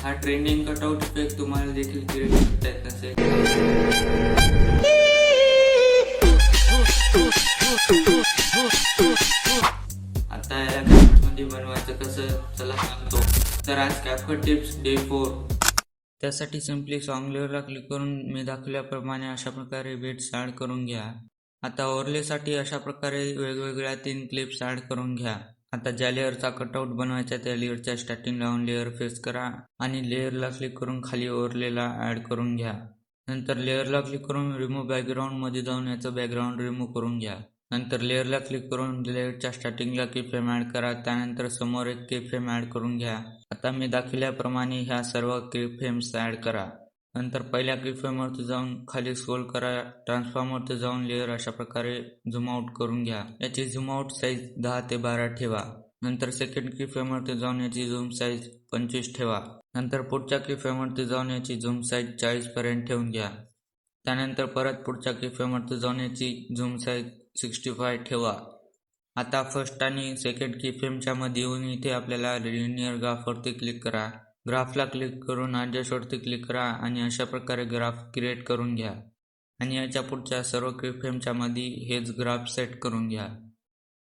हा trending cutout effect तुम्हाला देखील क्रिएट करता येत नसेल, आता या मध्ये बनवायचं कसं चला सांगतो. तर आज CapCut टिप्स डे 4. त्यासाठी सिंपली सॉन्ग लेअरला क्लिक करून मी दाखवल्याप्रमाणे अशा प्रकारे बिट्स ऍड करून घ्या. आता ओव्हरलेसाठी अशा प्रकारे वेगवेगळ्या 3 क्लिप्स ऍड करून घ्या. आता ज्या लेअरचा कटआउट बनवायचा त्या लेअरच्या स्टार्टिंगला लावून लेअर फेस करा आणि लेअरला क्लिक करून खाली ओव्हरलेला ऍड करून घ्या. नंतर लेअरला क्लिक करून रिमूव्ह बॅकग्राऊंड मध्ये जाऊन याचं बॅकग्राऊंड रिमूव्ह करून घ्या. नंतर लेअरला क्लिक करून लेअरच्या स्टार्टिंगला कीफ्रेम ऍड करा. त्यानंतर समोर एक कीफ्रेम ऍड करून घ्या. आता मी दाखवल्याप्रमाणे ह्या सर्व कीफ्रेम्स ऍड करा. नंतर पहिल्या कीफ्रेमवरती जाऊन खाली स्क्रोल करा. ट्रान्सफॉर्मवरती जाऊन लेअर अशा प्रकारे झूम आउट करून घ्या. याची झूम आउट साईज 10 ते 12 ठेवा. नंतर सेकंड कीफ्रेमवरती जाऊन याची झूम साईज 25 ठेवा. नंतर पुढच्या कीफ्रेमवरती जाऊन याची झूम साईज 40 पर्यंत ठेवून घ्या. त्यानंतर परत पुढच्या कीफ्रेमवरती जाऊन याची झूम साईज 65 ठेवा. आता फर्स्ट आणि सेकंड कीफ्रेमच्या मध्ये येऊन इथे आपल्याला लिनियर ग्राफवरती क्लिक करा. ग्राफला क्लिक करून ॲडजस्ट वरती क्लिक करा आणि अशा प्रकारे ग्राफ क्रिएट करून घ्या. आणि याच्या पुढच्या सर्व कीफ्रेमच्या मध्ये हेच ग्राफ सेट करून घ्या.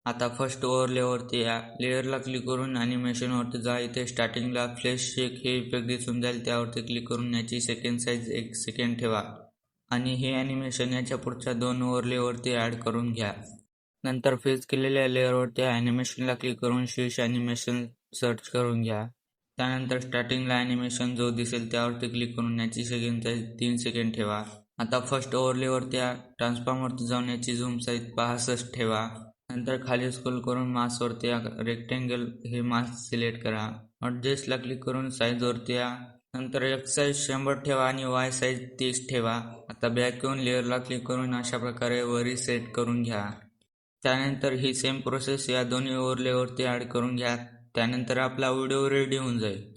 आता फर्स्ट ओव्हरलेवरती या. लेअरला क्लिक करून ॲनिमेशनवरती जा. इथे स्टार्टिंगला फ्लॅश शेक हे इफेक्ट दिसून जाईल, त्यावरती क्लिक करून याची सेकंड साईज 1 सेकंड ठेवा. आणि हे ॲनिमेशन याच्या पुढच्या 2 ओव्हरलेवरती ॲड करून घ्या. नंतर फेज केलेल्या लेअरवरती ॲनिमेशनला क्लिक करून शीर्ष ॲनिमेशन सर्च करून घ्या. त्यानंतर स्टार्टिंगला ॲनिमेशन जो दिसेल त्यावरती क्लिक करून याची सेकंड साईज 3 सेकंड ठेवा. आता फर्स्ट ओव्हरलेवरती ट्रान्सफॉर्मवरती जाऊन याची झूम साईज 65 ठेवा. नंतर खाली स्क्रोल करून मास्कवरती रेक्टेंगल हे मास्क सिलेक्ट करा. ॲडजस्टला क्लिक करून साईजवरती या. नंतर एक्स साईज 100 ठेवा आणि वाय साईज 30 ठेवा. आता बॅक येऊन लेअरला क्लिक करून अशा प्रकारे वरी सेट करून घ्या. त्यानंतर ही सेम प्रोसेस या दोन्ही ओव्हरलेवरती ॲड करून घ्या. त्यानंतर आपला व्हिडिओ रेडी होऊन जाईल.